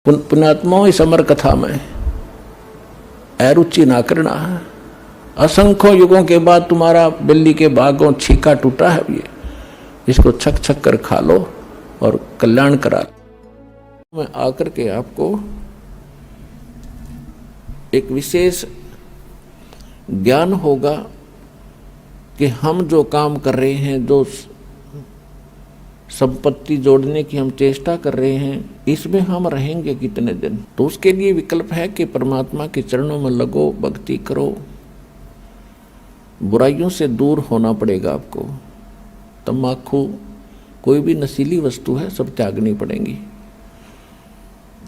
पुण्यात्माओं इस अमर कथा में अरुचि ना करना है। असंख्यों युगों के बाद तुम्हारा बिल्ली के बागों छीका टूटा है, ये इसको छक छक कर खा लो और कल्याण करा लो। मैं आकर के आपको एक विशेष ज्ञान होगा कि हम जो काम कर रहे हैं, जो संपत्ति जोड़ने की हम चेष्टा कर रहे हैं, इसमें हम रहेंगे कितने दिन। तो उसके लिए विकल्प है कि परमात्मा के चरणों में लगो, भक्ति करो, बुराइयों से दूर होना पड़ेगा आपको। तम्बाकू, कोई भी नशीली वस्तु है, सब त्यागनी पड़ेंगी।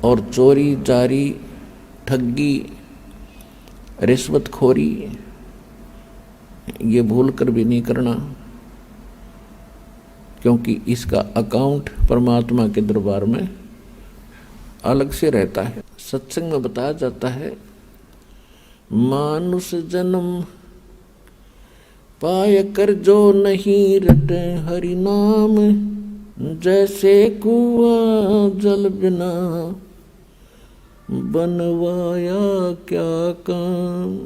और चोरी, जारी, ठगी, रिश्वतखोरी ये भूल कर भी नहीं करना, क्योंकि इसका अकाउंट परमात्मा के दरबार में अलग से रहता है। सत्संग में बताया जाता है, मानुष जन्म पाय कर जो नहीं रटे हरि नाम, जैसे कुआं जल बिना बनवाया क्या काम।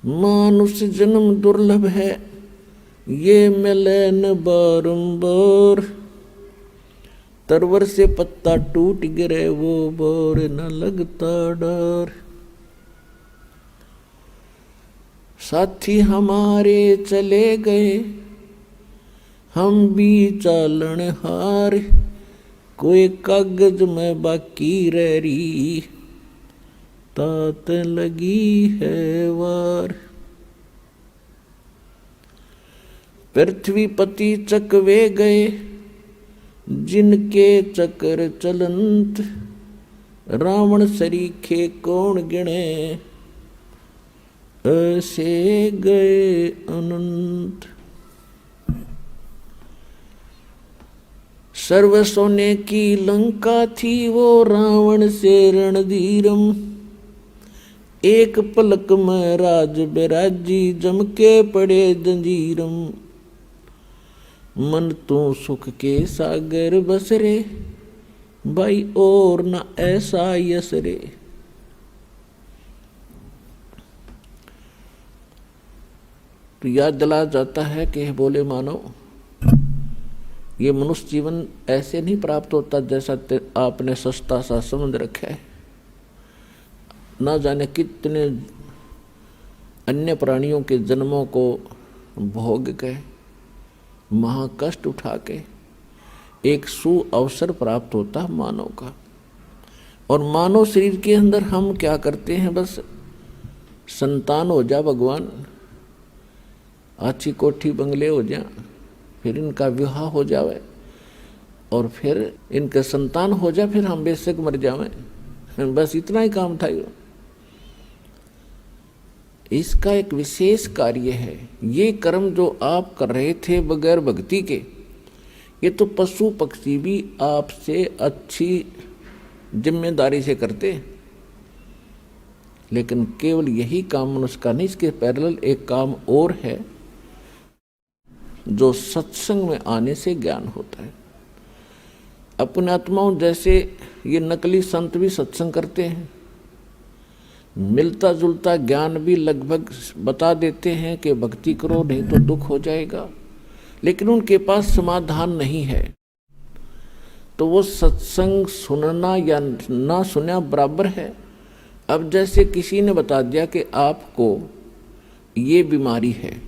मानुष जन्म दुर्लभ है, ये मिले न बारंबार, तरवर से पत्ता टूट गिरे वो बोर न लगता डर। साथी हमारे चले गए, हम भी चालन हार, कोई कागज में बाकी रह रही, तात लगी है वार। पृथ्वी पति चकवे गए, जिनके चक्र चलंत, रावण सरीखे कौन गिने, ऐसे गए अनंत। सर्व सोने की लंका थी वो रावण से रणधीरम, एक पलक में राज बिराजी, जम के पड़े जंजीरम। मन तो सुख के सागर बसरे, भाई और न ऐसा यसरे। तो याद दिला जाता है कि बोले मानो, ये मनुष्य जीवन ऐसे नहीं प्राप्त होता जैसा आपने सस्ता सा समझ रखा है। ना जाने कितने अन्य प्राणियों के जन्मों को भोग के, महाकष्ट उठा के एक सु अवसर प्राप्त होता मानव का। और मानव शरीर के अंदर हम क्या करते हैं, बस संतान हो जा भगवान, अच्छी कोठी बंगले हो जा, फिर इनका विवाह हो जावे और फिर इनके संतान हो जा, फिर हम बेशक मर जावे, बस इतना ही काम था। इसका एक विशेष कार्य है। ये कर्म जो आप कर रहे थे बगैर भक्ति के, ये तो पशु पक्षी भी आपसे अच्छी जिम्मेदारी से करते, लेकिन केवल यही काम मनुष्य का नहीं, इसके पैरेलल एक काम और है जो सत्संग में आने से ज्ञान होता है। अपने आत्माओं जैसे ये नकली संत भी सत्संग करते हैं, मिलता जुलता ज्ञान भी लगभग बता देते हैं कि भक्ति करो नहीं तो दुख हो जाएगा, लेकिन उनके पास समाधान नहीं है। तो वो सत्संग सुनना या ना सुनना बराबर है। अब जैसे किसी ने बता दिया कि आपको ये बीमारी है,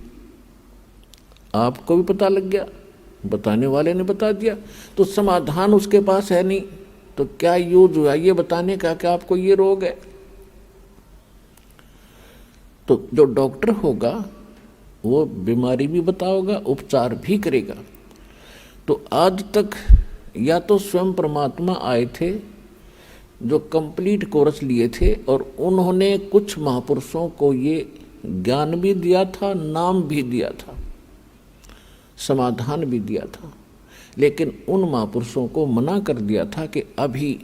आपको भी पता लग गया, बताने वाले ने बता दिया, तो समाधान उसके पास है नहीं, तो क्या यूज हुआ ये बताने का कि आपको ये रोग है। तो जो डॉक्टर होगा वो बीमारी भी बताओगा, उपचार भी करेगा। तो आज तक या तो स्वयं परमात्मा आए थे जो कंप्लीट कोर्स लिए थे, और उन्होंने कुछ महापुरुषों को ये ज्ञान भी दिया था, नाम भी दिया था, समाधान भी दिया था, लेकिन उन महापुरुषों को मना कर दिया था कि अभी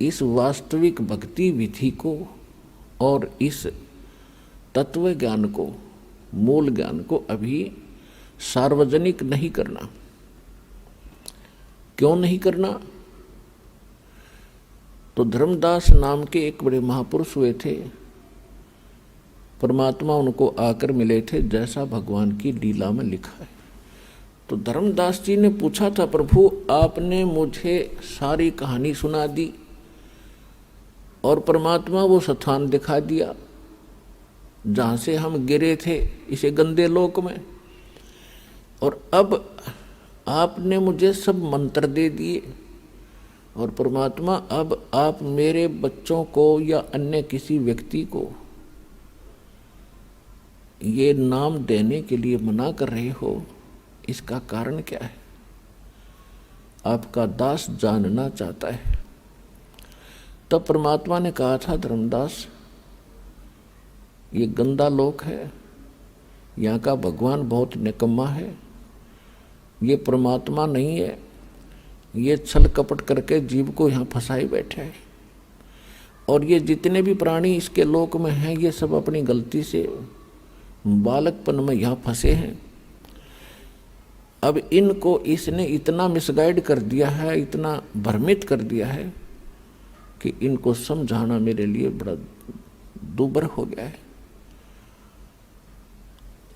इस वास्तविक भक्ति विधि को और इस तत्व ज्ञान को, मूल ज्ञान को अभी सार्वजनिक नहीं करना। क्यों नहीं करना? तो धर्मदास नाम के एक बड़े महापुरुष हुए थे, परमात्मा उनको आकर मिले थे, जैसा भगवान की लीला में लिखा है। तो धर्मदास जी ने पूछा था, प्रभु आपने मुझे सारी कहानी सुना दी और परमात्मा वो स्थान दिखा दिया जहाँ से हम गिरे थे इसे गंदे लोक में, और अब आपने मुझे सब मंत्र दे दिए, और परमात्मा अब आप मेरे बच्चों को या अन्य किसी व्यक्ति को ये नाम देने के लिए मना कर रहे हो, इसका कारण क्या है? आपका दास जानना चाहता है। तब परमात्मा ने कहा था, धर्मदास ये गंदा लोक है, यहाँ का भगवान बहुत निकम्मा है, ये परमात्मा नहीं है, ये छल कपट करके जीव को यहाँ फंसाए बैठे है, और ये जितने भी प्राणी इसके लोक में हैं ये सब अपनी गलती से बालकपन में यहाँ फंसे हैं। अब इनको इसने इतना मिसगाइड कर दिया है, इतना भ्रमित कर दिया है कि इनको समझाना मेरे लिए बड़ा दूभर हो गया है।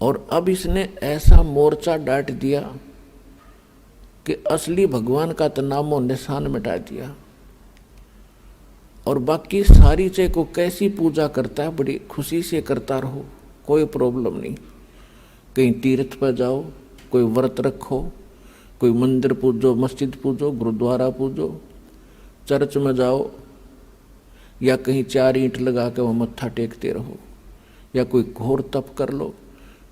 और अब इसने ऐसा मोर्चा डांट दिया कि असली भगवान का तो नामो निशान मिटा दिया, और बाकी सारी चीज़ को कैसी पूजा करता है बड़ी खुशी से करता रहो, कोई प्रॉब्लम नहीं। कहीं तीर्थ पर जाओ, कोई व्रत रखो, कोई मंदिर पूजो, मस्जिद पूजो, गुरुद्वारा पूजो, चर्च में जाओ, या कहीं 4 ईंट लगा के वहाँ मत्था टेकते रहो, या कोई घोर तप कर लो।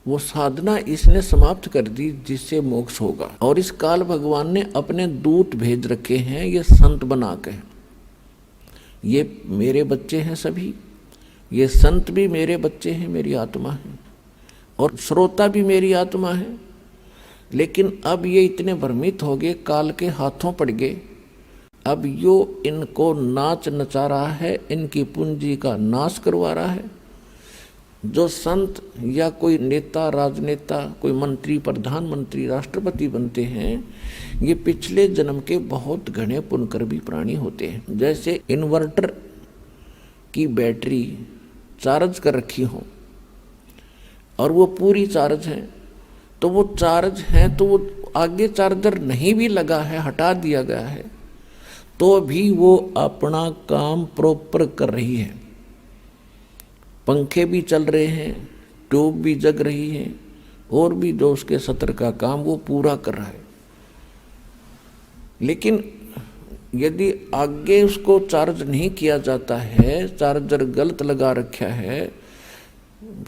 वो साधना इसने समाप्त कर दी जिससे मोक्ष होगा। और इस काल भगवान ने अपने दूत भेज रखे हैं, ये संत बना के, ये मेरे बच्चे हैं सभी, ये संत भी मेरे बच्चे हैं, मेरी आत्मा है, और श्रोता भी मेरी आत्मा है। लेकिन अब ये इतने भ्रमित हो गए, काल के हाथों पड़ गए। अब यो इनको नाच नचा रहा है, इनकी पूंजी का नाश करवा रहा है। जो संत या कोई नेता, राजनेता, कोई मंत्री, प्रधानमंत्री, राष्ट्रपति बनते हैं, ये पिछले जन्म के बहुत घने पुण्यकर्मी प्राणी होते हैं। जैसे इन्वर्टर की बैटरी चार्ज कर रखी हो और वो पूरी चार्ज है, तो वो चार्ज है, तो वो आगे चार्जर नहीं भी लगा है, हटा दिया गया है, तो भी वो अपना काम प्रॉपर कर रही है। पंखे भी चल रहे हैं, ट्यूब भी जग रही है, और भी जो उसके सत्र का काम वो पूरा कर रहा है। लेकिन यदि आगे उसको चार्ज नहीं किया जाता है, चार्जर गलत लगा रखा है,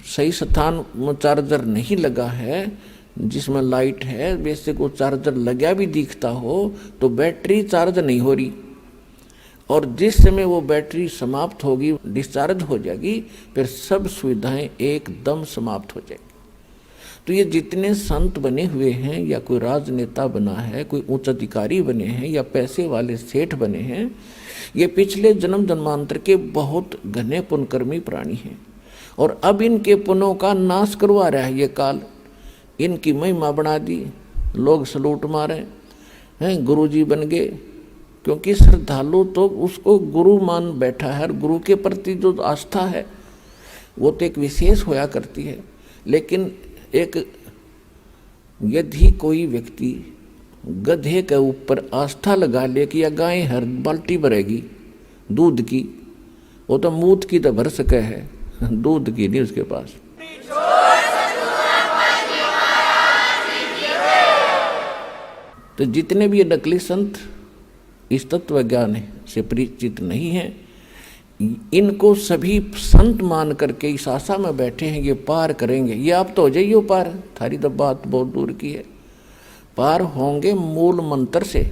सही स्थान में चार्जर नहीं लगा है, जिसमें लाइट है, वैसे को चार्जर लगा भी दिखता हो, तो बैटरी चार्ज नहीं हो रही, और जिस समय वो बैटरी समाप्त होगी, डिस्चार्ज हो जाएगी, फिर सब सुविधाएं एकदम समाप्त हो जाएगी। तो ये जितने संत बने हुए हैं, या कोई राजनेता बना है, कोई उच्च अधिकारी बने हैं, या पैसे वाले सेठ बने हैं, ये पिछले जन्म जन्मांतर के बहुत घने पुण्यकर्मी प्राणी हैं, और अब इनके पुण्यों का नाश करवा रहा है ये काल। इनकी महिमा बढ़ा दी, लोग सलूट मारे हैं, गुरुजी बन गए, क्योंकि श्रद्धालु तो उसको गुरु मान बैठा है, और गुरु के प्रति जो आस्था है वो तो एक विशेष होया करती है। लेकिन एक यदि कोई व्यक्ति गधे के ऊपर आस्था लगा ले कि या गाय हर बाल्टी भरेगी दूध की, वो तो मूत की तो भर सके है, दूध की नहीं उसके पास। तो जितने भी ये नकली संत इस तत्व ज्ञान से परिचित नहीं हैं, इनको सभी संत मान करके इस आशा में बैठे हैं ये पार करेंगे। ये आप तो हो जाइए पार, थारी तो बात बहुत दूर की है। पार होंगे मूल मंत्र से,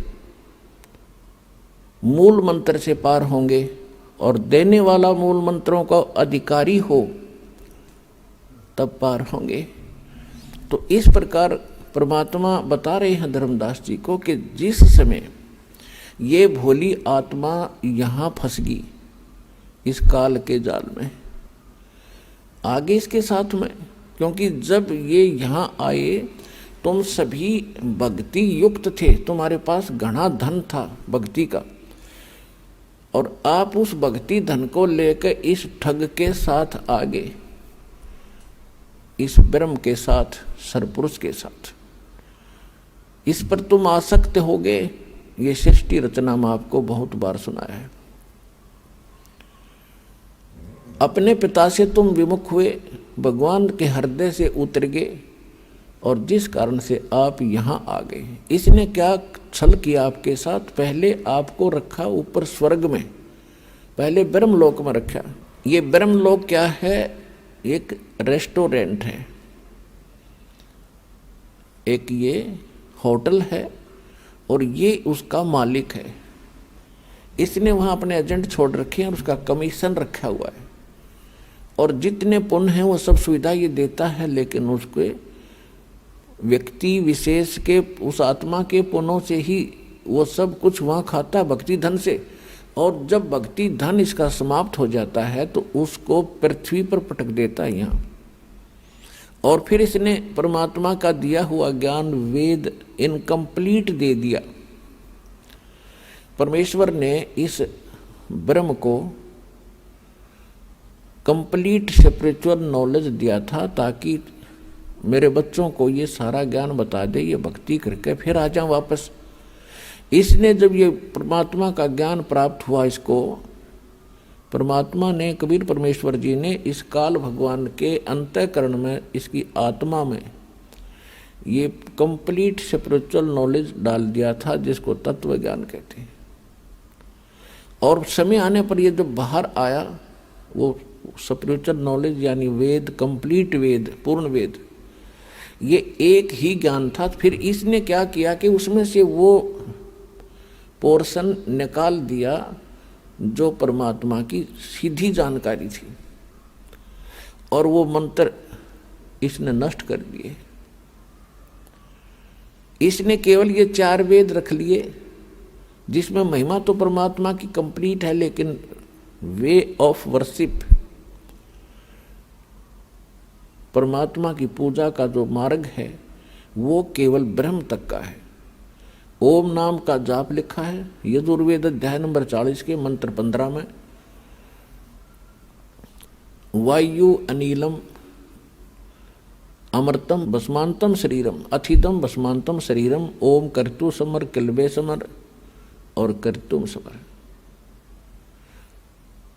मूल मंत्र से पार होंगे, और देने वाला मूल मंत्रों का अधिकारी हो तब पार होंगे। तो इस प्रकार परमात्मा बता रहे हैं धर्मदास जी को कि जिस समय ये भोली आत्मा यहाँ फंस गई इस काल के जाल में, आगे इसके साथ में, क्योंकि जब ये यहाँ आए तुम सभी भक्ति युक्त थे, तुम्हारे पास घना धन था भक्ति का, और आप उस भक्ति धन को लेकर इस ठग के साथ आगे, इस ब्रह्म के साथ, सरपुरुष के साथ, इस पर तुम आसक्त हो गए। ये सृष्टि रचना में आपको बहुत बार सुनाया है। अपने पिता से तुम विमुख हुए, भगवान के हृदय से उतर गए, और जिस कारण से आप यहां आ गए। इसने क्या छल किया आपके साथ? पहले आपको रखा ऊपर स्वर्ग में, पहले ब्रह्मलोक में रखा। ये ब्रह्मलोक क्या है? एक रेस्टोरेंट है, एक ये होटल है, और ये उसका मालिक है। इसने वहाँ अपने एजेंट छोड़ रखे हैं और उसका कमीशन रखा हुआ है, और जितने पुण्य हैं वो सब सुविधा ये देता है, लेकिन उसके व्यक्ति विशेष के, उस आत्मा के पुण्यों से ही वो सब कुछ वहाँ खाता, भक्ति धन से। और जब भक्ति धन इसका समाप्त हो जाता है तो उसको पृथ्वी पर पटक देता है यहाँ। और फिर इसने परमात्मा का दिया हुआ ज्ञान, वेद, इनकम्प्लीट दे दिया। परमेश्वर ने इस ब्रह्म को कंप्लीट स्पिरिचुअल नॉलेज दिया था, ताकि मेरे बच्चों को ये सारा ज्ञान बता दे, ये भक्ति करके फिर आ जाऊं वापस। इसने जब ये परमात्मा का ज्ञान प्राप्त हुआ, इसको परमात्मा ने, कबीर परमेश्वर जी ने इस काल भगवान के अंतःकरण में, इसकी आत्मा में ये कंप्लीट स्पिरिचुअल नॉलेज डाल दिया था, जिसको तत्व ज्ञान कहते हैं। और समय आने पर ये जब बाहर आया, वो स्पिरिचुअल नॉलेज यानी वेद, कंप्लीट वेद, पूर्ण वेद, ये एक ही ज्ञान था। फिर इसने क्या किया कि उसमें से वो पोर्शन निकाल दिया जो परमात्मा की सीधी जानकारी थी, और वो मंत्र इसने नष्ट कर दिए। इसने केवल ये 4 वेद रख लिए, जिसमें महिमा तो परमात्मा की कंप्लीट है, लेकिन वे ऑफ वर्शिप, परमात्मा की पूजा का जो मार्ग है वो केवल ब्रह्म तक का है। ओम नाम का जाप लिखा है यजुर्वेद अध्याय नंबर 40 के मंत्र 15 में। वायु अनिलम अमृतम भस्मांतम शरीरम अथिदम भस्मांतम शरीरम ओम कर्तु समर किलबे समर और कर्तुम समर।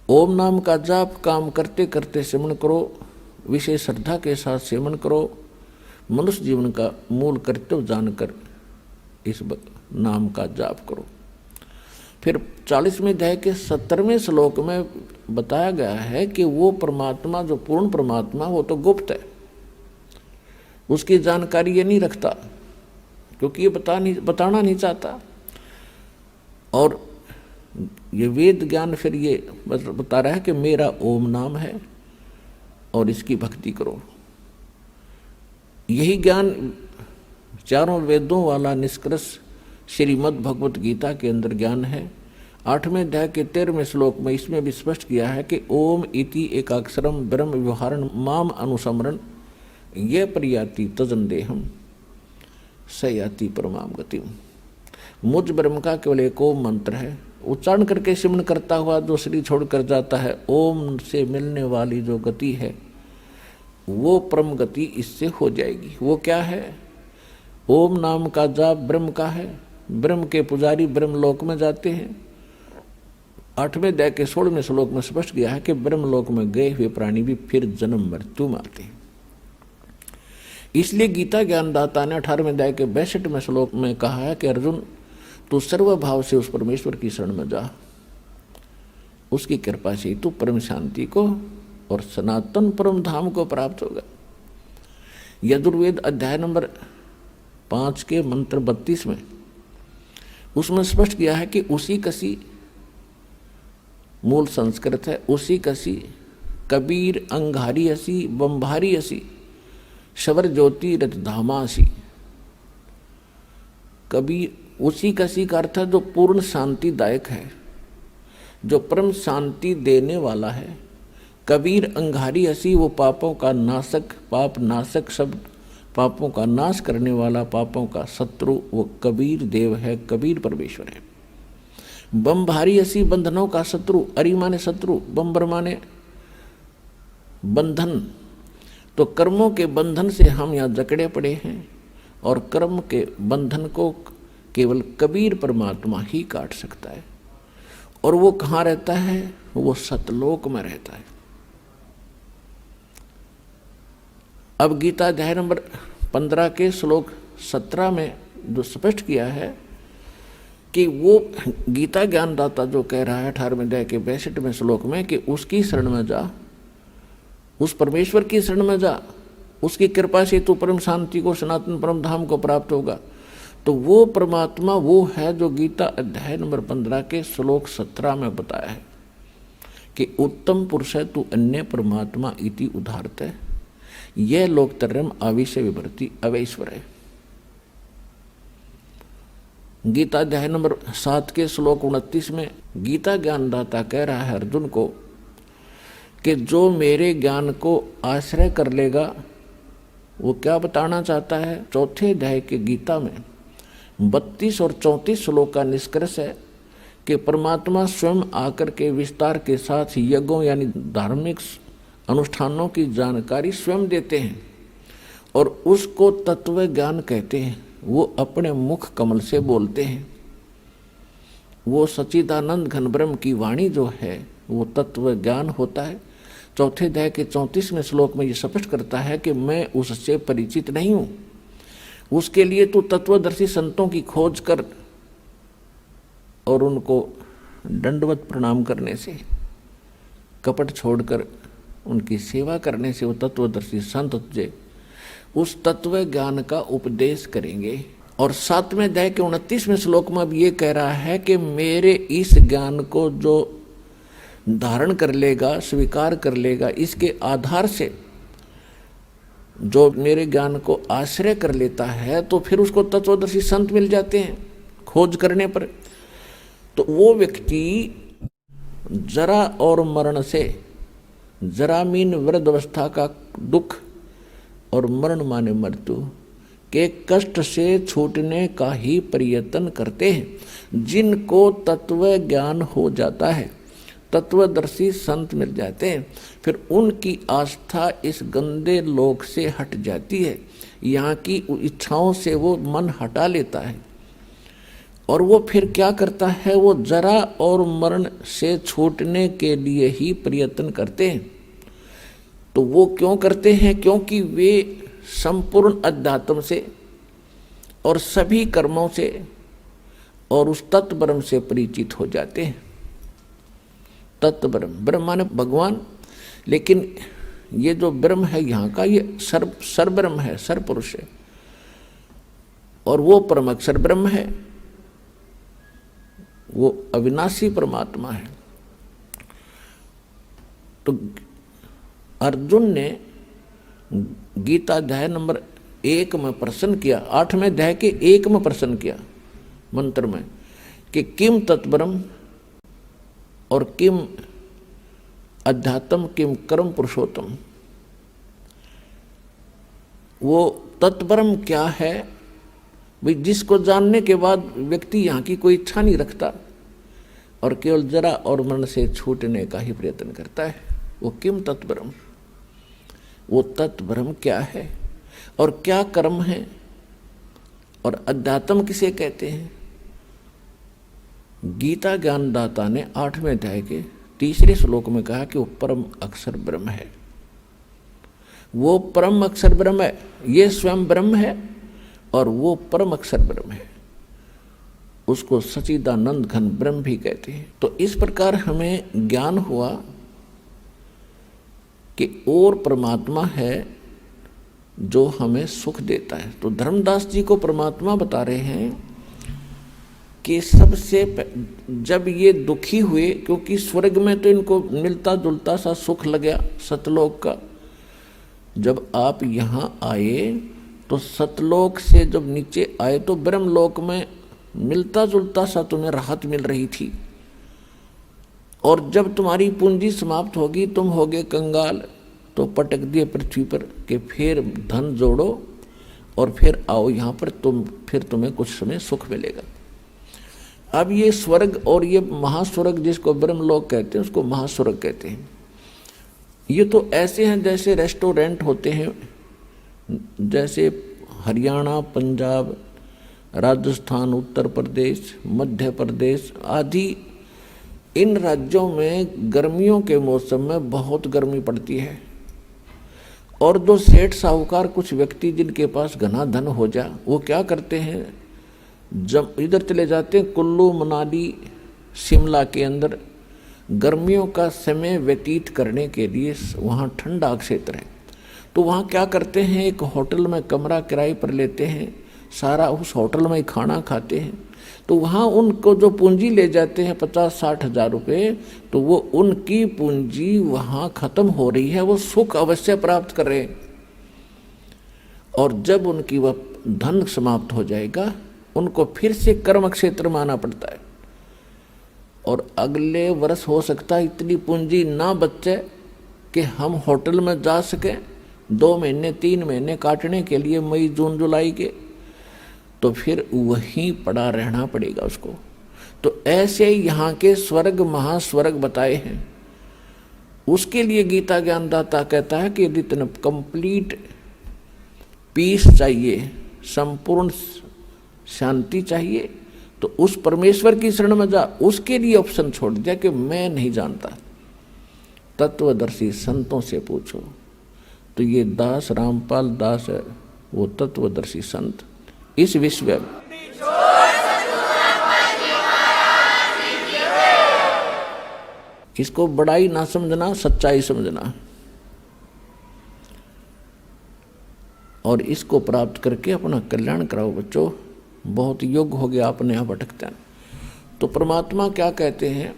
ओम नाम का जाप काम करते करते सेवन करो, विशेष श्रद्धा के साथ सेवन करो। मनुष्य जीवन का मूल कर्तव्य जानकर इस नाम का जाप करो। फिर 40वें अध्याय के 17वें श्लोक में बताया गया है कि वो परमात्मा, जो पूर्ण परमात्मा, वो तो गुप्त है, उसकी जानकारी ये नहीं रखता, क्योंकि ये बताना नहीं चाहता। और ये वेद ज्ञान फिर ये बता रहा है कि मेरा ओम नाम है और इसकी भक्ति करो। यही ज्ञान चारों वेदों वाला निष्कर्ष श्रीमद् भगवत गीता के अंदर ज्ञान है। 8वें अध्याय के 13वें श्लोक में इसमें भी स्पष्ट किया है कि ओम इति एकाक्षरम ब्रह्म व्यवहारण माम अनुसमरण ये प्रयाति तजन देहम सयाति परमाम गतिम। मुझ ब्रह्म का केवल एक ओम मंत्र है, उच्चारण करके सिमरण करता हुआ जो शरीर छोड़कर जाता है, ओम से मिलने वाली जो गति है वो परम गति इससे हो जाएगी। वो क्या है? ओम नाम का जाप ब्रह्म का है। ब्रह्म के पुजारी ब्रह्मलोक में जाते हैं। 8वें अध्याय के 16वें श्लोक में स्पष्ट किया है कि ब्रह्मलोक में गए हुए प्राणी भी फिर जन्म मृत्यु में आते हैं। इसलिए गीता ज्ञानदाता ने 18वें अध्याय के 62वें श्लोक में कहा है कि अर्जुन, तू सर्वभाव से उस परमेश्वर की शरण में जा, उसकी कृपा से तू परम शांति को और सनातन परम धाम को प्राप्त होगा। यजुर्वेद अध्याय नंबर 5 के मंत्र 32 में उसमें स्पष्ट किया है कि उसी कसी, मूल संस्कृत है, उसी कसी कबीर अंगारी असी बम्भारी असी शवर ज्योति रथ धामासी। कबीर उसी कसी का अर्थ है जो पूर्ण शांतिदायक है, जो परम शांति देने वाला है। कबीर अंगारी हसी वो पापों का नाशक, पाप नाशक शब्द पापों का नाश करने वाला, पापों का शत्रु वो कबीर देव है, कबीर परमेश्वर है। बम भारी असी बंधनों का शत्रु, अरि माने शत्रु, बम्बर माने बंधन। तो कर्मों के बंधन से हम यहाँ जकड़े पड़े हैं और कर्म के बंधन को केवल कबीर परमात्मा ही काट सकता है। और वो कहाँ रहता है? वो सतलोक में रहता है। अब गीता अध्याय नंबर 15 के श्लोक 17 में जो स्पष्ट किया है कि वो गीता ज्ञानदाता जो कह रहा है 18वें अध्याय के 62वें श्लोक में कि उसकी शरण में जा, उस परमेश्वर की शरण में जा, उसकी कृपा से तू परम शांति को, सनातन परम धाम को प्राप्त होगा। तो वो परमात्मा वो है जो गीता अध्याय नंबर 15 के श्लोक 17 में बताया है कि उत्तम पुरुष है तू अन्य परमात्मा इति उदाहरत है, यह लोकतर्यम आविष्य विभर्ति अवैश्वर है। गीता अध्याय नंबर 7 के श्लोक 29 में गीता ज्ञानदाता कह रहा है अर्जुन को कि जो मेरे ज्ञान को आश्रय कर लेगा, वो क्या बताना चाहता है? चौथे अध्याय के गीता में 32 और 34 श्लोक का निष्कर्ष है कि परमात्मा स्वयं आकर के विस्तार के साथ यज्ञों यानी धार्मिक अनुष्ठानों की जानकारी स्वयं देते हैं और उसको तत्व ज्ञान कहते हैं। वो अपने मुख कमल से बोलते हैं। वो सच्चिदानंद घन ब्रह्म की वाणी जो है वो तत्व ज्ञान होता है। चौथे अध्याय के 34वें श्लोक में ये स्पष्ट करता है कि मैं उससे परिचित नहीं हूँ, उसके लिए तू तत्वदर्शी संतों की खोज कर और उनको दंडवत प्रणाम करने से, कपट छोड़कर उनकी सेवा करने से वो तत्वदर्शी संत तुझे उस तत्व ज्ञान का उपदेश करेंगे। और 7वें अध्याय के 29वें श्लोक में अब ये कह रहा है कि मेरे इस ज्ञान को जो धारण कर लेगा, स्वीकार कर लेगा, इसके आधार से जो मेरे ज्ञान को आश्रय कर लेता है तो फिर उसको तत्वदर्शी संत मिल जाते हैं खोज करने पर। तो वो व्यक्ति जरा और मरण से, जरामीन वृद्धावस्था का दुख और मरण माने मृत्यु के कष्ट से छूटने का ही प्रयत्न करते हैं। जिनको तत्व ज्ञान हो जाता है, तत्वदर्शी संत मिल जाते हैं, फिर उनकी आस्था इस गंदे लोक से हट जाती है। यहाँ की इच्छाओं से वो मन हटा लेता है और वो फिर क्या करता है? वो जरा और मरण से छूटने के लिए ही प्रयत्न करते हैं। तो वो क्यों करते हैं? क्योंकि वे संपूर्ण अध्यात्म से और सभी कर्मों से और उस तत्व ब्रह्म से परिचित हो जाते हैं। तत्व ब्रह्म, ब्रह्म माने भगवान, लेकिन ये जो ब्रह्म है यहाँ का ये सर ब्रह्म है, सर पुरुष है और वो परम अक्षर ब्रह्म है, वो अविनाशी परमात्मा है। तो अर्जुन ने गीता अध्याय नंबर 1 में प्रश्न किया, 8वें अध्याय के 1 में प्रश्न किया मंत्र में कि किम तत्ब्रह्म और किम अध्यात्म किम कर्म पुरुषोत्तम। वो तत्ब्रह्म क्या है भाई, जिसको जानने के बाद व्यक्ति यहाँ की कोई इच्छा नहीं रखता और केवल जरा और मरण से छूटने का ही प्रयत्न करता है। वो किम तत्ब्रह्म, वो तत्ब्रह्म क्या है और क्या कर्म है और अध्यात्म किसे कहते हैं। गीता ज्ञानदाता ने 8वें अध्याय के 3 श्लोक में कहा कि वो परम अक्षर ब्रह्म है। वो परम अक्षर ब्रह्म है, ये स्वयं ब्रह्म है और वो परम अक्षर ब्रह्म है, उसको सच्चिदानंद घन ब्रह्म भी कहते हैं। तो इस प्रकार हमें ज्ञान हुआ कि और परमात्मा है जो हमें सुख देता है। तो धर्मदास जी को परमात्मा बता रहे हैं कि सबसे जब ये दुखी हुए, क्योंकि स्वर्ग में तो इनको मिलता जुलता सा सुख लग गया सतलोक का, जब आप यहाँ आए तो सतलोक से जब नीचे आए तो ब्रह्मलोक में मिलता जुलता सा तुम्हें राहत मिल रही थी। और जब तुम्हारी पूंजी समाप्त होगी, तुम होगे कंगाल, तो पटक दिए पृथ्वी पर कि फिर धन जोड़ो और फिर आओ यहाँ पर, फिर तुम्हें कुछ समय सुख मिलेगा। अब ये स्वर्ग और ये महास्वर्ग जिसको ब्रह्मलोक कहते हैं उसको महास्वर्ग कहते हैं। ये तो ऐसे हैं जैसे रेस्टोरेंट होते हैं, जैसे हरियाणा, पंजाब, राजस्थान, उत्तर प्रदेश, मध्य प्रदेश आदि इन राज्यों में गर्मियों के मौसम में बहुत गर्मी पड़ती है। और दो सेठ साहूकार कुछ व्यक्ति जिनके पास घना धन हो जा, वो क्या करते हैं, जब इधर चले जाते हैं कुल्लू, मनाली, शिमला के अंदर गर्मियों का समय व्यतीत करने के लिए। वहाँ ठंडा क्षेत्र है तो वहाँ क्या करते हैं, एक होटल में कमरा किराए पर लेते हैं, सारा उस होटल में ही खाना खाते हैं। तो वहाँ उनको जो पूंजी ले जाते हैं 50-60 हज़ार रुपये, तो वो उनकी पूंजी वहाँ ख़त्म हो रही है, वो सुख अवश्य प्राप्त कर रहे हैं। और जब उनकी वह धन समाप्त हो जाएगा, उनको फिर से कर्म क्षेत्र में आना पड़ता है। और अगले वर्ष हो सकता है इतनी पूंजी ना बचे कि हम होटल में जा सकें 2 महीने 3 महीने काटने के लिए, मई जून जुलाई के, तो फिर वहीं पड़ा रहना पड़ेगा उसको। तो ऐसे यहाँ के स्वर्ग महास्वर्ग बताए हैं। उसके लिए गीता ज्ञानदाता कहता है कि यदि तुम्हें कंप्लीट पीस चाहिए, संपूर्ण शांति चाहिए, तो उस परमेश्वर की शरण में जा। उसके लिए ऑप्शन छोड़ दिया कि मैं नहीं जानता, तत्वदर्शी संतों से पूछो। तो ये दास रामपाल दास है, वो तत्वदर्शी संत इस विश्व में। इसको बड़ाई ना समझना, सच्चाई समझना, और इसको प्राप्त करके अपना कल्याण कराओ बच्चों। बहुत योग्य हो गया, अपने आप भटकते हैं। तो परमात्मा क्या कहते हैं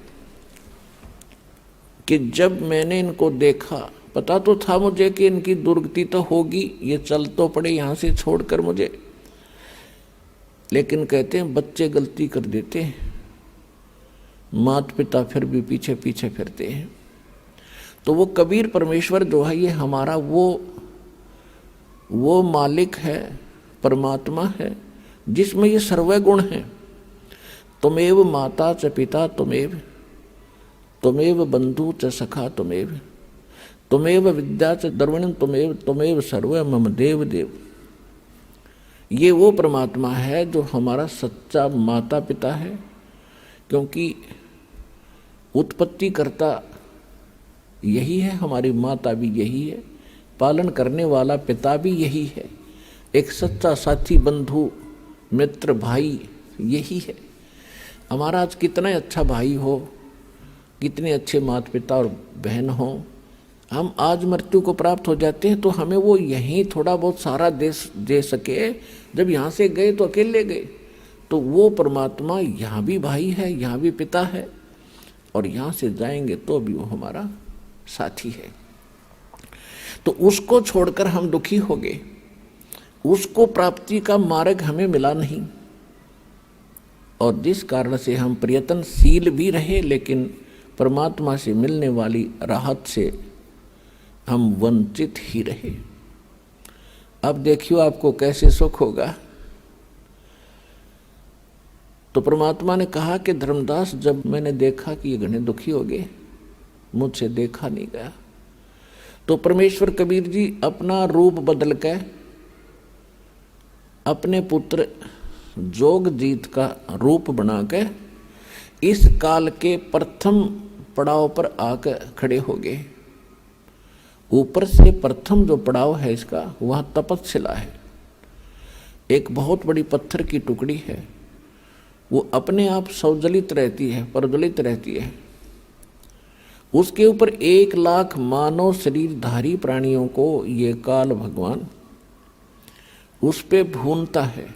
कि जब मैंने इनको देखा, पता तो था मुझे कि इनकी दुर्गति तो होगी, ये चल तो पड़े यहाँ से छोड़कर मुझे, लेकिन कहते हैं बच्चे गलती कर देते हैं, माता पिता फिर भी पीछे पीछे फिरते हैं। तो वो कबीर परमेश्वर जो है, ये हमारा वो मालिक है, परमात्मा है, जिसमें ये सर्व गुण है। तुमेव माता च पिता तुमेव, तुमेव बंधु च सखा तुमेव, तुमेव विद्या च द्रविणम तुमेव, तुमेव सर्व मम देव देव। ये वो परमात्मा है जो हमारा सच्चा माता पिता है, क्योंकि उत्पत्ति करता यही है, हमारी माता भी यही है, पालन करने वाला पिता भी यही है, एक सच्चा साथी बंधु मित्र भाई यही है। हमारा आज कितना अच्छा भाई हो, कितने अच्छे माता पिता और बहन हो, हम आज मृत्यु को प्राप्त हो जाते हैं तो हमें वो यहीं थोड़ा बहुत सारा दे सके। जब यहाँ से गए तो अकेले गए, तो वो परमात्मा यहाँ भी भाई है, यहाँ भी पिता है, और यहाँ से जाएंगे तो भी वो हमारा साथी है। तो उसको छोड़कर हम दुखी हो गए, उसको प्राप्ति का मार्ग हमें मिला नहीं, और जिस कारण से हम प्रयत्नशील भी रहे, लेकिन परमात्मा से मिलने वाली राहत से हम वंचित ही रहे। अब देखियो आपको कैसे सुख होगा। तो परमात्मा ने कहा कि धर्मदास, जब मैंने देखा कि ये घने दुखी हो गए, मुझसे देखा नहीं गया, तो परमेश्वर कबीर जी अपना रूप बदल के अपने पुत्र जोगजीत का रूप बना के इस काल के प्रथम पड़ाव पर आकर खड़े हो गए। ऊपर से प्रथम जो पड़ाव है इसका, वह तपस्शिला है। एक बहुत बड़ी पत्थर की टुकड़ी है, वो अपने आप सौजलित रहती है, प्रज्वलित रहती है। उसके ऊपर 1 लाख मानव शरीरधारी प्राणियों को ये काल भगवान उस पे भूनता है।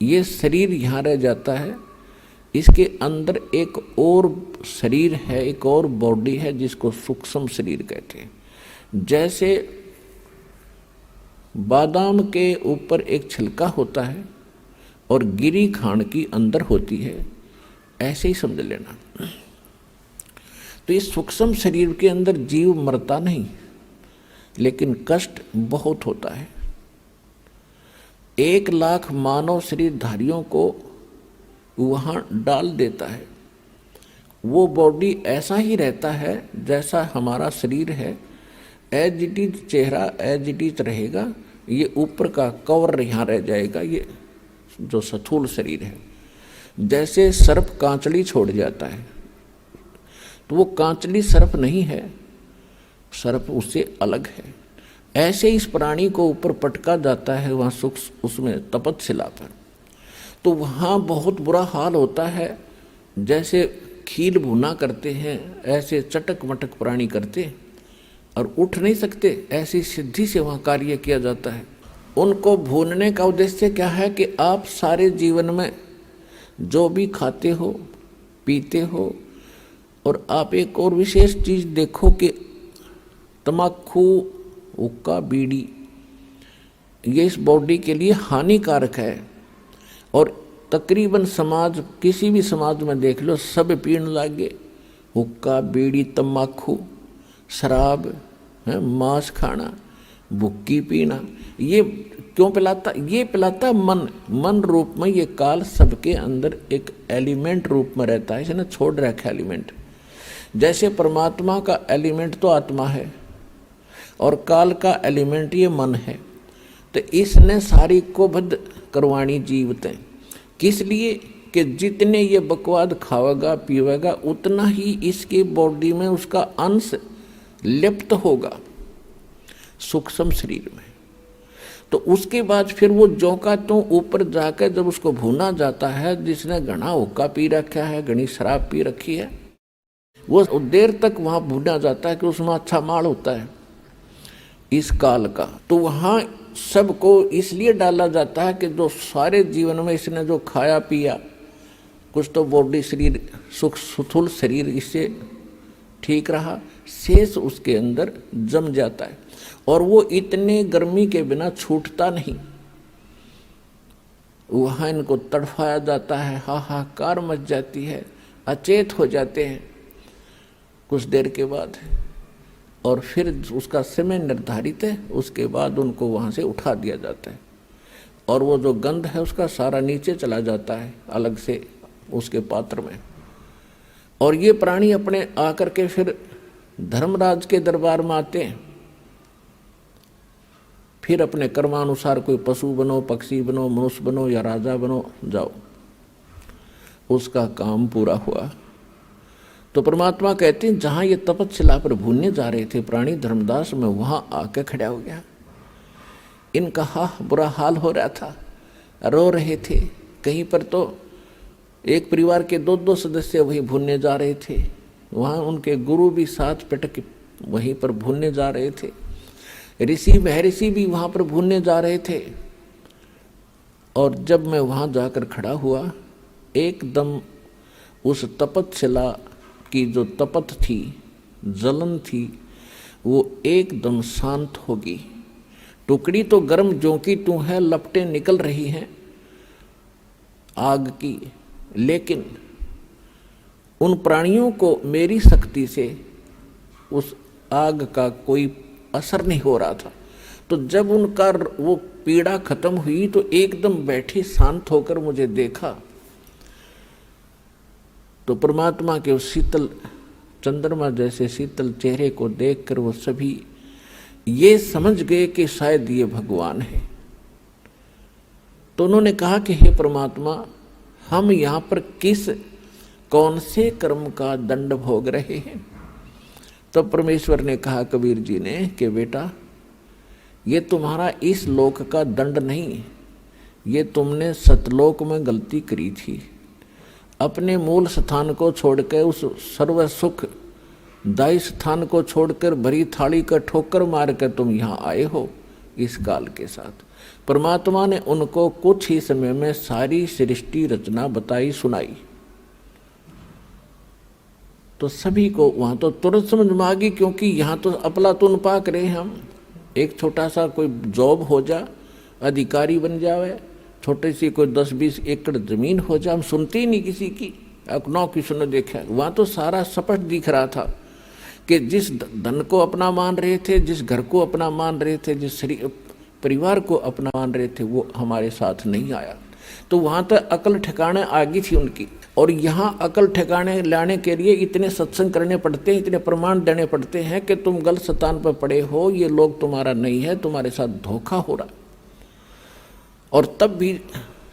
ये शरीर यहाँ रह जाता है, इसके अंदर एक और शरीर है, एक और बॉडी है जिसको सूक्ष्म शरीर कहते हैं। जैसे बादाम के ऊपर एक छिलका होता है और गिरी खांड की अंदर होती है, ऐसे ही समझ लेना। तो इस सूक्ष्म शरीर के अंदर जीव मरता नहीं, लेकिन कष्ट बहुत होता है। 1,00,000 मानव शरीरधारियों को वहाँ डाल देता है। वो बॉडी ऐसा ही रहता है जैसा हमारा शरीर है, एज इट इज चेहरा एज इट इज रहेगा, ये ऊपर का कवर यहाँ रह जाएगा, ये जो स्थूल शरीर है। जैसे सर्प कांचली छोड़ जाता है तो वो कांचली सर्प नहीं है, सर्प उससे अलग है। ऐसे इस प्राणी को ऊपर पटका जाता है वहाँ सुख उसमें तपतशिला पर, तो वहाँ बहुत बुरा हाल होता है। जैसे खील भुना करते हैं ऐसे चटक मटक प्राणी करते और उठ नहीं सकते, ऐसी सिद्धि से वहाँ कार्य किया जाता है। उनको भूनने का उद्देश्य क्या है कि आप सारे जीवन में जो भी खाते हो पीते हो, और आप एक और विशेष चीज़ देखो कि तम्बाकू, हुक्का, बीड़ी ये इस बॉडी के लिए हानिकारक है। और तकरीबन समाज, किसी भी समाज में देख लो, सब पीने लागे हुक्का, बीड़ी, तम्बाकू, शराब, मांस खाना, भुक्की पीना। ये क्यों पिलाता? ये पिलाता मन रूप में। ये काल सबके अंदर एक एलिमेंट रूप में रहता है, इसने छोड़ रखा एलिमेंट। जैसे परमात्मा का एलिमेंट तो आत्मा है और काल का एलिमेंट ये मन है, तो इसने सारी को बद्ध करवाणी जीवतें। किस लिए? कि जितने ये बकवाद खावेगा पीवेगा उतना ही इसकी बॉडी में उसका अंश लिप्त होगा सूक्ष्म शरीर में। तो उसके बाद फिर वो ज्यों का त्यों ऊपर जाकर जब उसको भूना जाता है, जिसने घना हुक्का पी रखा है, घनी शराब पी रखी है, वो देर तक वहाँ भूना जाता है कि उसमें अच्छा माल होता है इस काल का। तो वहाँ सबको इसलिए डाला जाता है कि जो सारे जीवन में इसने जो खाया पिया, कुछ तो बॉडी शरीर स्थूल शरीर इससे ठीक रहा, शेष उसके अंदर जम जाता है और वो इतने गर्मी के बिना छूटता नहीं। वहाँ इनको तड़फाया जाता है, हाहाकार मच जाती है, अचेत हो जाते हैं कुछ देर के बाद, और फिर उसका समय निर्धारित है, उसके बाद उनको वहाँ से उठा दिया जाता है और वो जो गंध है उसका सारा नीचे चला जाता है अलग से उसके पात्र में। और ये प्राणी अपने आकर के फिर धर्मराज के दरबार में आते हैं, फिर अपने कर्मानुसार कोई पशु बनो, पक्षी बनो, मनुष्य बनो या राजा बनो, जाओ, उसका काम पूरा हुआ। तो परमात्मा कहते हैं जहाँ ये तपतशिला पर भूनने जा रहे थे प्राणी धर्मदास, में वहाँ आके खड़ा हो गया। इनका बुरा हाल हो रहा था, रो रहे थे। कहीं पर तो एक परिवार के 2-2 सदस्य वहीं भूनने जा रहे थे, वहाँ उनके गुरु भी साथ पटक वहीं पर भूनने जा रहे थे, ऋषि महर्षि भी वहाँ पर भूनने जा रहे थे। और जब मैं वहाँ जाकर खड़ा हुआ, एकदम उस तपतशिला की जो तपत थी, जलन थी, वो एकदम शांत होगी। टुकड़ी तो गर्म ज्यों की त्यों है, लपटें निकल रही हैं आग की, लेकिन उन प्राणियों को मेरी शक्ति से उस आग का कोई असर नहीं हो रहा था। तो जब उनका वो पीड़ा खत्म हुई तो एकदम बैठे शांत होकर मुझे देखा, तो परमात्मा के उस शीतल चंद्रमा जैसे शीतल चेहरे को देखकर वो सभी ये समझ गए कि शायद ये भगवान है। तो उन्होंने कहा कि हे परमात्मा, हम यहाँ पर कौन से कर्म का दंड भोग रहे हैं? तब तो परमेश्वर ने कहा कबीर जी ने कि बेटा, ये तुम्हारा इस लोक का दंड नहीं, ये तुमने सतलोक में गलती करी थी। अपने मूल स्थान को छोड़कर, उस सर्व सुख दायी स्थान को छोड़कर भरी थाली का ठोकर मार कर तुम यहाँ आए हो इस काल के साथ। परमात्मा ने उनको कुछ ही समय में सारी सृष्टि रचना बताई सुनाई। तो सभी को वहाँ तो तुरंत समझ में आ गई, क्योंकि यहाँ तो अफलातून पाक रहे हम। एक छोटा सा कोई जॉब हो जा, अधिकारी बन जावे, छोटी सी कोई 10-20 एकड़ जमीन हो जाए, हम सुनते ही नहीं किसी की, अकनौ किसी ने देखा। वहाँ तो सारा सपट दिख रहा था कि जिस धन को अपना मान रहे थे, जिस घर को अपना मान रहे थे, जिस शरीर परिवार को अपना मान रहे थे, वो हमारे साथ नहीं आया। तो वहां तक अकल ठिकाने आ गई थी उनकी। और यहाँ अकल ठिकाने लाने के लिए इतने सत्संग करने पड़ते हैं, इतने प्रमाण देने पड़ते हैं कि तुम गलत स्थान पर पड़े हो, ये लोग तुम्हारा नहीं है, तुम्हारे साथ धोखा हो रहा। और तब भी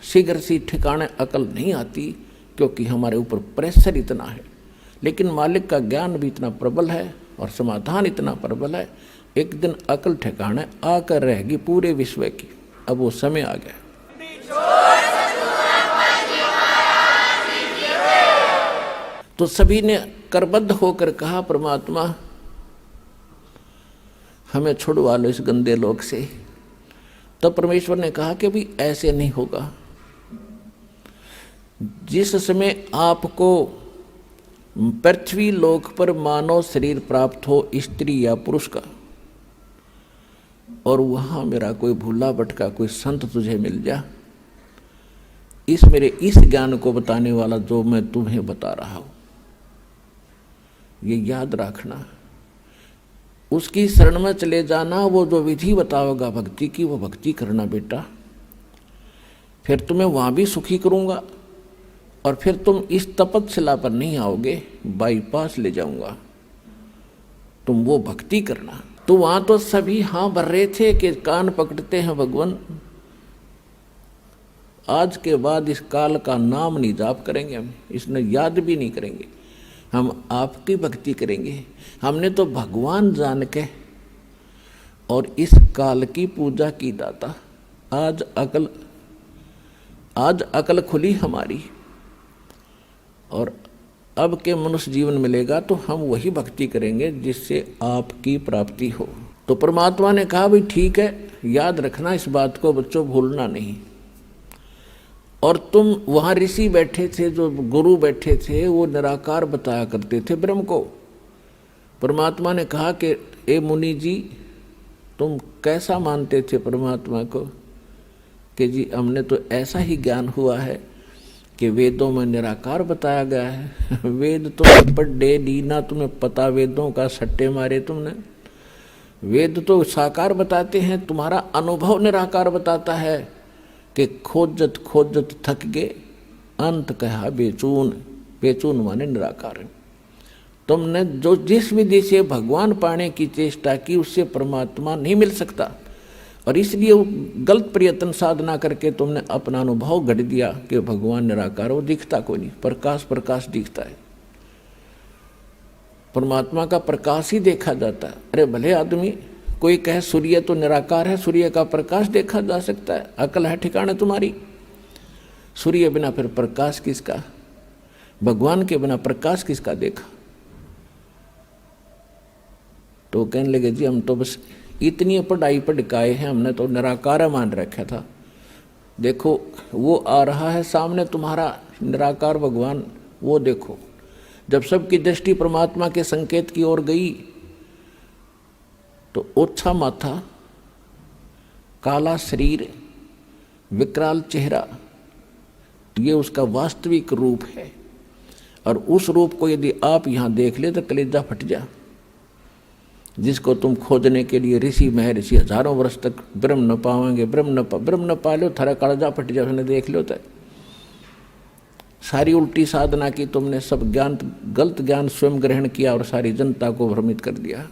शीघ्र सी ठिकाने अकल नहीं आती, क्योंकि हमारे ऊपर प्रेशर इतना है। लेकिन मालिक का ज्ञान भी इतना प्रबल है और समाधान इतना प्रबल है, एक दिन अकल ठिकाने आकर रहेगी पूरे विश्व की। अब वो समय आ गया। तो सभी ने करबद्ध होकर कहा, परमात्मा हमें छुड़वा लो इस गंदे लोक से। तब परमेश्वर ने कहा कि भाई ऐसे नहीं होगा। जिस समय आपको पृथ्वी लोक पर मानव शरीर प्राप्त हो, स्त्री या पुरुष का, और वहां मेरा कोई भूला भटका कोई संत तुझे मिल जा, इस मेरे इस ज्ञान को बताने वाला जो मैं तुम्हें बता रहा हूं, ये याद रखना। उसकी शरण में चले जाना, वो जो विधि बताओगा भक्ति की, वो भक्ति करना बेटा। फिर तुम्हें वहां भी सुखी करूंगा, और फिर तुम इस तपस्या पर नहीं आओगे, बाईपास ले जाऊंगा, तुम वो भक्ति करना। तो वहां तो सभी हाँ भर रहे थे कि कान पकड़ते हैं भगवान, आज के बाद इस काल का नाम नहीं जाप करेंगे, हम इसने याद भी नहीं करेंगे, हम आपकी भक्ति करेंगे। हमने तो भगवान जान के और इस काल की पूजा की दाता। आज अकल खुली हमारी, और अब के मनुष्य जीवन मिलेगा तो हम वही भक्ति करेंगे जिससे आपकी प्राप्ति हो। तो परमात्मा ने कहा भाई ठीक है, याद रखना इस बात को बच्चों, भूलना नहीं। और तुम वहाँ ऋषि बैठे थे, जो गुरु बैठे थे, वो निराकार बताया करते थे ब्रह्म को। परमात्मा ने कहा कि ए मुनि जी, तुम कैसा मानते थे परमात्मा को? कि जी हमने तो ऐसा ही ज्ञान हुआ है कि वेदों में निराकार बताया गया है। वेद तो पढ़े दी ना, तुम्हें पता वेदों का सट्टे मारे तुमने। वेद तो साकार बताते हैं, तुम्हारा अनुभव निराकार बताता है कि खोजत खोजत थक गए, अंत कहा बेचून। बेचून माने निराकार। तुमने जो जिस विधि से भगवान पाने की चेष्टा की, उससे परमात्मा नहीं मिल सकता, और इसलिए गलत प्रयत्न साधना करके तुमने अपना अनुभव गढ़ दिया कि भगवान निराकार, वो दिखता कोई नहीं, प्रकाश प्रकाश दिखता है। परमात्मा का प्रकाश ही देखा जाता है। अरे भले आदमी कोई कहे सूर्य तो निराकार है, सूर्य का प्रकाश देखा जा सकता है। अकल है ठिकाने तुम्हारी? सूर्य बिना फिर प्रकाश किसका? भगवान के बिना प्रकाश किसका देखा? तो कहने लगे जी हम तो बस इतनी पढ़ाई पढ़काए हैं, हमने तो निराकार मान रखा था। देखो वो आ रहा है सामने तुम्हारा निराकार भगवान, वो देखो। जब सबकी दृष्टि परमात्मा के संकेत की ओर गई तो ओछा माथा, काला शरीर, विकराल चेहरा, ये उसका वास्तविक रूप है। और उस रूप को यदि आप यहाँ देख ले तो कलेजा फट जा। जिसको तुम खोजने के लिए ऋषि महर्षि हजारों वर्ष तक ब्रह्म न पावेंगे, ब्रह्म न पा लो, थारा कलेजा फट जा, उसने देख लो। तो सारी उल्टी साधना की तुमने, सब ज्ञान गलत ज्ञान स्वयं ग्रहण किया और सारी जनता को भ्रमित कर दिया।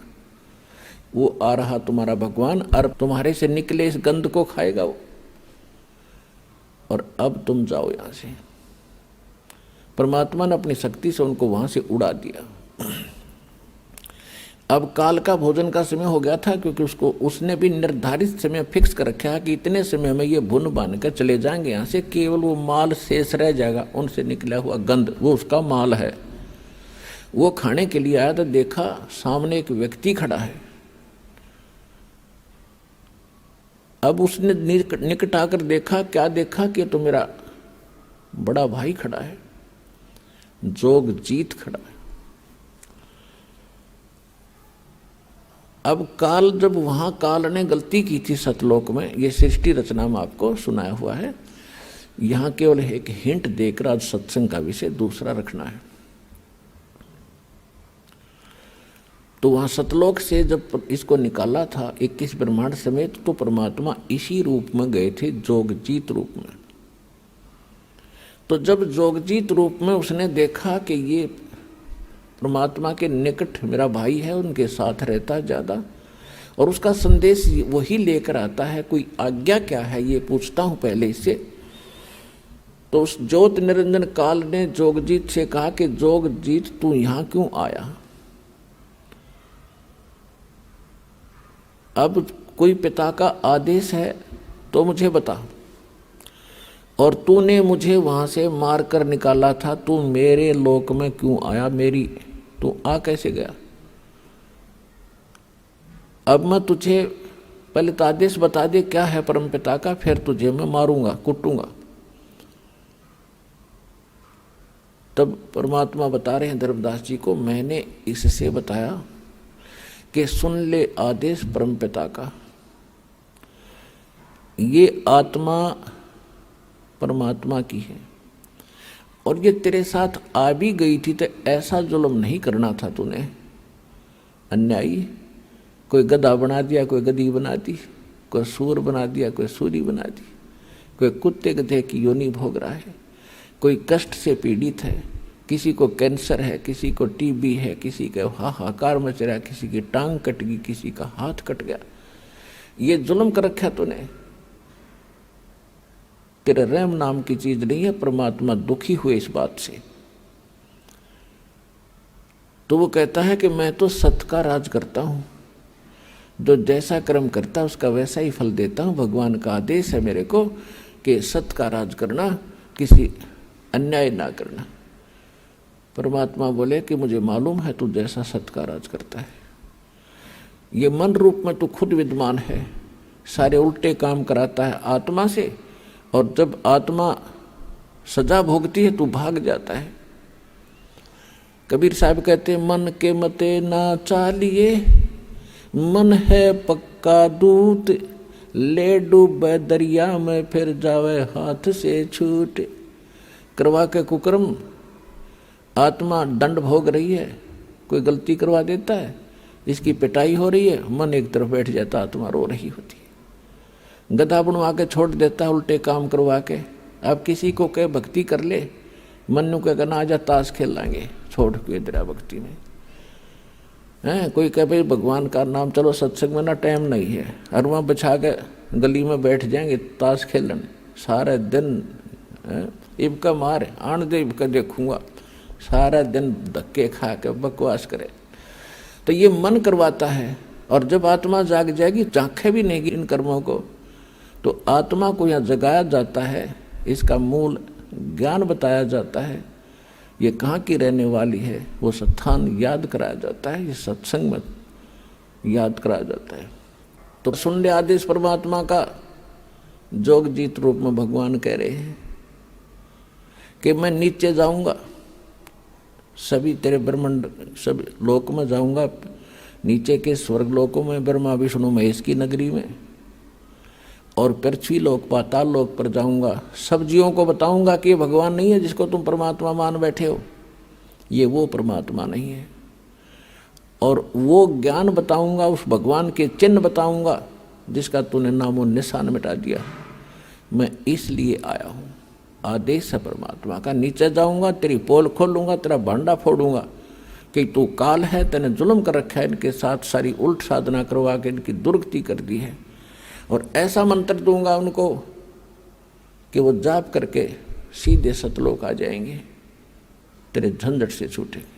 वो आ रहा तुम्हारा भगवान, और तुम्हारे से निकले इस गंध को खाएगा वो। और अब तुम जाओ यहाँ से। परमात्मा ने अपनी शक्ति से उनको वहां से उड़ा दिया। अब काल का भोजन का समय हो गया था, क्योंकि उसने भी निर्धारित समय फिक्स कर रखा है कि इतने समय में ये भुन बांध कर चले जाएंगे यहाँ से, केवल वो माल शेष रह जाएगा, उनसे निकला हुआ गंध, वो उसका माल है। वो खाने के लिए आया तो देखा सामने एक व्यक्ति खड़ा है। अब उसने निकट आकर देखा, क्या देखा कि तो मेरा बड़ा भाई खड़ा है, जोगजीत खड़ा है। अब काल, जब वहां काल ने गलती की थी सतलोक में, ये सृष्टि रचना में आपको सुनाया हुआ है। यहाँ केवल एक हिंट देकर आज सत्संग का विषय दूसरा रखना है। तो वहाँ सतलोक से जब इसको निकाला था 21 ब्रह्मांड समेत, तो परमात्मा इसी रूप में गए थे, जोगजीत रूप में। तो जब जोगजीत रूप में उसने देखा कि ये परमात्मा के निकट मेरा भाई है, उनके साथ रहता ज़्यादा, और उसका संदेश वही लेकर आता है, कोई आज्ञा क्या है ये पूछता हूँ पहले इससे। तो उस ज्योत निरंजन काल ने जोगजीत से कहा कि जोगजीत तू यहाँ क्यों आया? अब कोई पिता का आदेश है तो मुझे बता, और तूने मुझे वहां से मार कर निकाला था, तू मेरे लोक में क्यों आया? तू आ कैसे गया? अब मैं तुझे पहले तो आदेश बता दे क्या है परम पिता का, फिर तुझे मैं मारूंगा, कुटूंगा। तब परमात्मा बता रहे हैं धर्मदास जी को, मैंने इससे बताया कि सुन ले आदेश परम पिता का। ये आत्मा परमात्मा की है और ये तेरे साथ आ भी गई थी, तो ऐसा जुल्म नहीं करना था तूने। अन्यायी, कोई गधा बना दिया, कोई गधी बना दी, कोई सूर बना दिया, कोई सूरी बना दी, कोई कुत्ते गधे की योनि भोग रहा है, कोई कष्ट से पीड़ित है, किसी को कैंसर है, किसी को टीबी है, किसी का हाहाकार मच रहा है, किसी की टांग कट गई, किसी का हाथ कट गया। ये जुल्म कर रखा तूने। तेरे रहम नाम की चीज नहीं है। परमात्मा दुखी हुए इस बात से। तो वो कहता है कि मैं तो सत्य का राज करता हूं, जो जैसा कर्म करता है उसका वैसा ही फल देता हूं। भगवान का आदेश है मेरे को कि सत्य का राज करना, किसी अन्याय ना करना। परमात्मा बोले कि मुझे मालूम है तू जैसा सत्य का राज करता है। ये मन रूप में तू खुद विद्वान है, सारे उल्टे काम कराता है आत्मा से, और जब आत्मा सजा भोगती है तू भाग जाता है। कबीर साहब कहते मन के मते ना चालिए, मन है पक्का दूत, ले डूबे दरिया में फिर जावे हाथ से छूट। करवा के कुकर्म आत्मा दंड भोग रही है, कोई गलती करवा देता है, इसकी पिटाई हो रही है, मन एक तरफ बैठ जाता, आत्मा रो रही होती है। गधा बनवा के छोड़ देता है उल्टे काम करवा के। अब किसी को कहे भक्ति कर ले, मन नु कहे ना आजा ताश खेल लाएंगे, छोड़ के इधर भक्ति में है। कोई कहे भाई भगवान का नाम, चलो सत्संग में ना टाइम नहीं है, और वहाँ बिछा के गली में बैठ जाएंगे ताश खेलने सारे दिन। इबका मार आन दे, इबका देखूंगा, सारा दिन धक्के खा के बकवास करे। तो ये मन करवाता है। और जब आत्मा जाग जाएगी, झांखे भी नहीं इन कर्मों को, तो आत्मा को यहाँ जगाया जाता है, इसका मूल ज्ञान बताया जाता है, ये कहाँ की रहने वाली है, वो स्थान याद कराया जाता है, ये सत्संग में याद कराया जाता है। तो सुन ले आदेश परमात्मा का। जोगजीत रूप में भगवान कह रहे हैं कि मैं नीचे जाऊंगा, सभी तेरे ब्रह्मांड सब लोक में जाऊंगा, नीचे के स्वर्ग लोकों में, ब्रह्मा विष्णु महेश की नगरी में, और पृथ्वी लोक पाताल लोक पर जाऊंगा। सब जीवों को बताऊंगा कि ये भगवान नहीं है जिसको तुम परमात्मा मान बैठे हो, ये वो परमात्मा नहीं है। और वो ज्ञान बताऊंगा, उस भगवान के चिन्ह बताऊंगा जिसका तूने नामो निशान मिटा दिया। मैं इसलिए आया हूँ, आदेश है परमात्मा का। नीचे जाऊंगा, तेरी पोल खोलूंगा, तेरा भांडा फोड़ूंगा कि तू काल है, तेने जुल्म कर रखा है, इनके साथ सारी उल्ट साधना करवा के इनकी दुर्गति कर दी है। और ऐसा मंत्र दूंगा उनको कि वो जाप करके सीधे सतलोक आ जाएंगे, तेरे झंझट से छूटेंगे।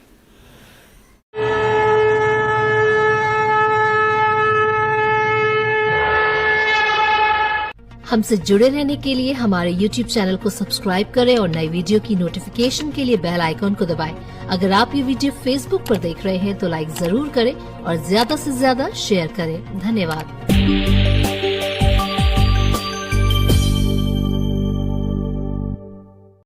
हमसे जुड़े रहने के लिए हमारे YouTube चैनल को सब्सक्राइब करें और नई वीडियो की नोटिफिकेशन के लिए बेल आइकॉन को दबाएं। अगर आप ये वीडियो Facebook पर देख रहे हैं तो लाइक जरूर करें और ज्यादा से ज्यादा शेयर करें। धन्यवाद।